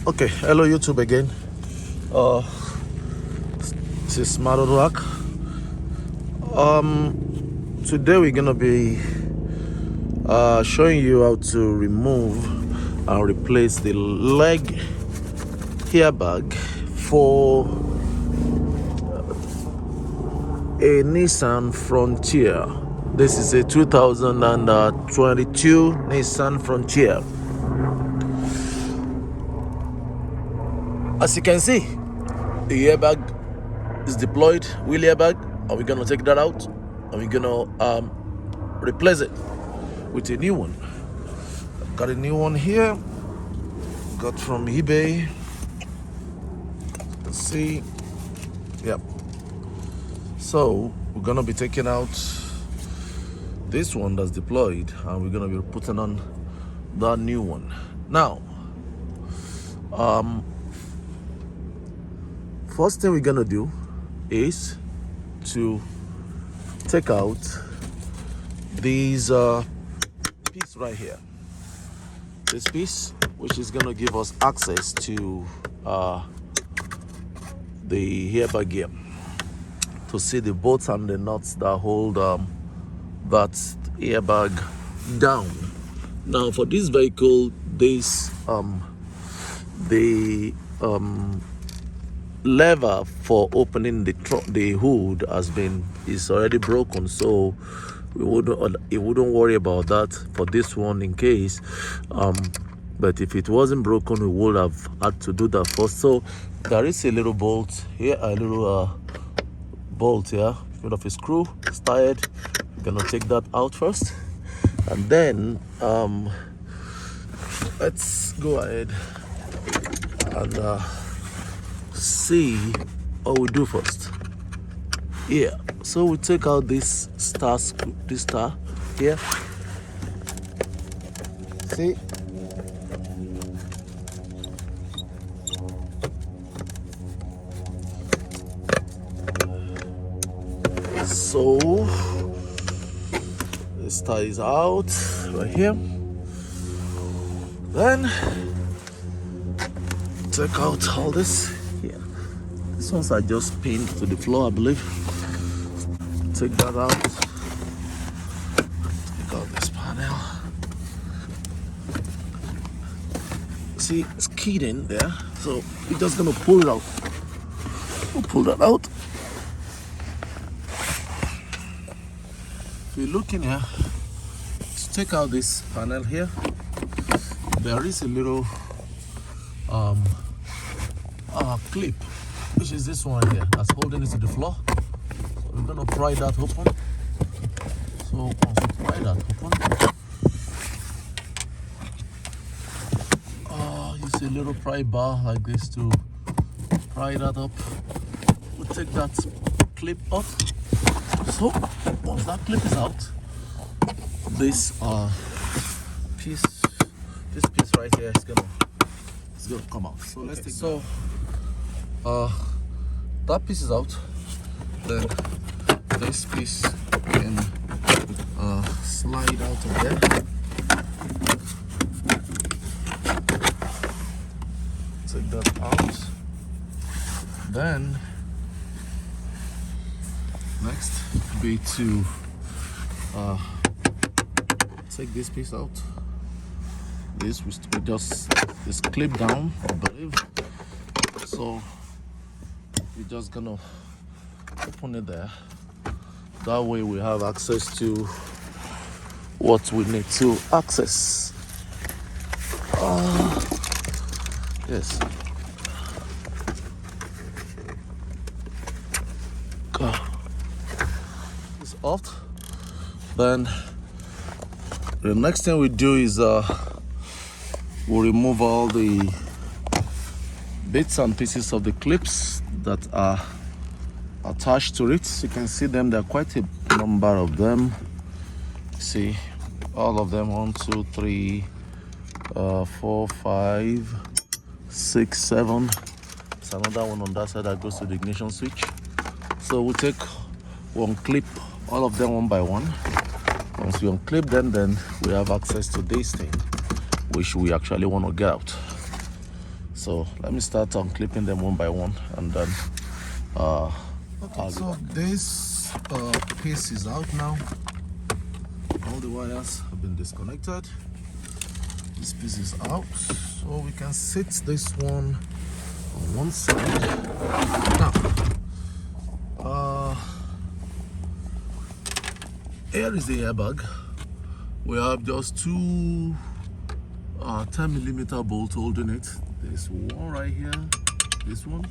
Okay, hello YouTube again. This is Smart Rock. Today we're gonna be showing you how to remove and replace the leg airbag for a Nissan Frontier. This is a 2022 Nissan Frontier. As you can see, the airbag is deployed, wheel airbag, and we're gonna take that out and we're gonna replace it with a new one. I've got a new one here, got from eBay. Let's see. Yep. So we're gonna be taking out this one that's deployed and we're gonna be putting on that new one. Now, first thing we're gonna do is to take out these piece right here. This piece, which is gonna give us access to the airbag gear, to see the bolts and the nuts that hold that airbag down. Now, for this vehicle, this lever for opening the hood is already broken, so we wouldn't worry about that for this one in case. But if it wasn't broken, we would have had to do that first. So there is a little bolt here, a little bolt here, bit of a screw. It's tired. We're gonna take that out first, and then let's go ahead and see what we do first. Yeah, so we take out this star here. See, so the star is out right here. Then take out all this here. These ones are just pinned to the floor, I believe. Take that out. Take out this panel. See, it's keyed in there, so we're just gonna pull it out. We'll pull that out. If you look in here, to take out this panel here, there is a little clip, which is this one here, that's holding it to the floor. So we're gonna pry that open. So once we pry that open, you see a little pry bar like this to pry that up. We'll take that clip off. So once that clip is out, this piece right here is gonna come out. So let's take that piece is out. Then this piece can slide out of there. Take that out. Then next be to take this piece out. This we just is clip down, I believe. So we're just gonna open it there. That way we have access to what we need to access. Yes. It's off. Then the next thing we do is we'll remove all the bits and pieces of the clips that are attached to it. You can see them, there are quite a number of them. See, all of them, 1, 2, 3, 4, 5, 6, 7. There's another one on that side that goes to the ignition switch. So we'll take one clip, all of them one by one. Once we unclip them, then we have access to this thing, which we actually want to get out. So let me start unclipping them one by one, and then so this piece is out now. All the wires have been disconnected. This piece is out, so we can sit this one on one side. Now, here is the airbag. We have just two 10mm bolts holding it. There's one right here, this one,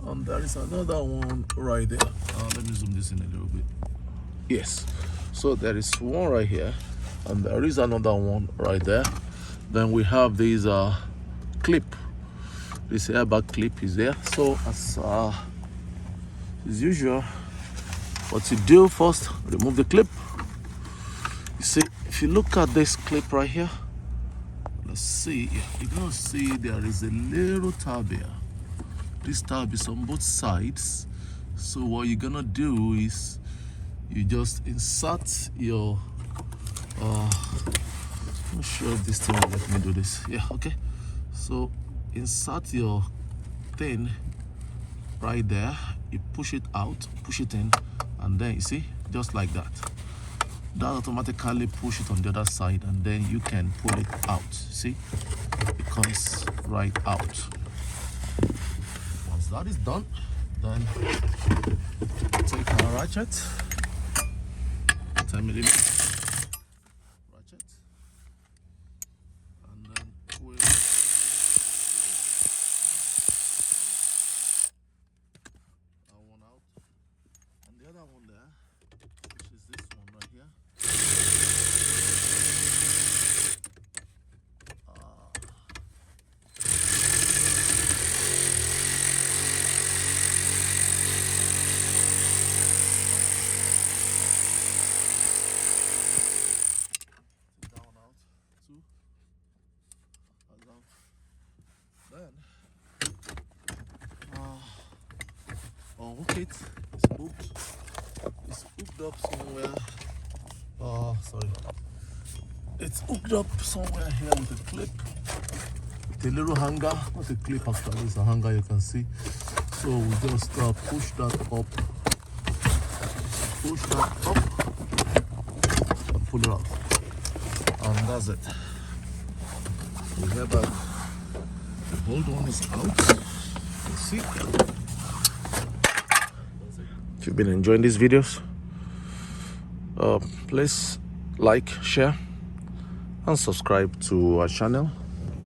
and there is another one right there. Let me zoom this in a little bit. Yes, so there is one right here, and there is another one right there. Then we have this clip. This airbag clip is there. So as usual, what you do first, remove the clip. You see, if you look at this clip right here, let's see, you're gonna see there is a little tab here. This tab is on both sides. So what you're gonna do is you just insert your I'm not sure if this thing will let me do this. Yeah, okay. So insert your thing right there. You push it out, push it in, and then you see, just like that. That automatically push it on the other side, and then you can pull it out. See, it comes right out. Once that is done, then take our ratchet, 10mm ratchet, and then we'll that one out, and the other one there, which is this one right here. Then hook it. It's hooked up somewhere. Sorry. It's hooked up somewhere here with a clip. With a little hanger. Not a clip actually, it's a hanger, you can see. So we just push that up. Push that up and pull it out. And that's it. We have the bolt one is out. Let's see. If you've been enjoying these videos, please like, share, and subscribe to our channel.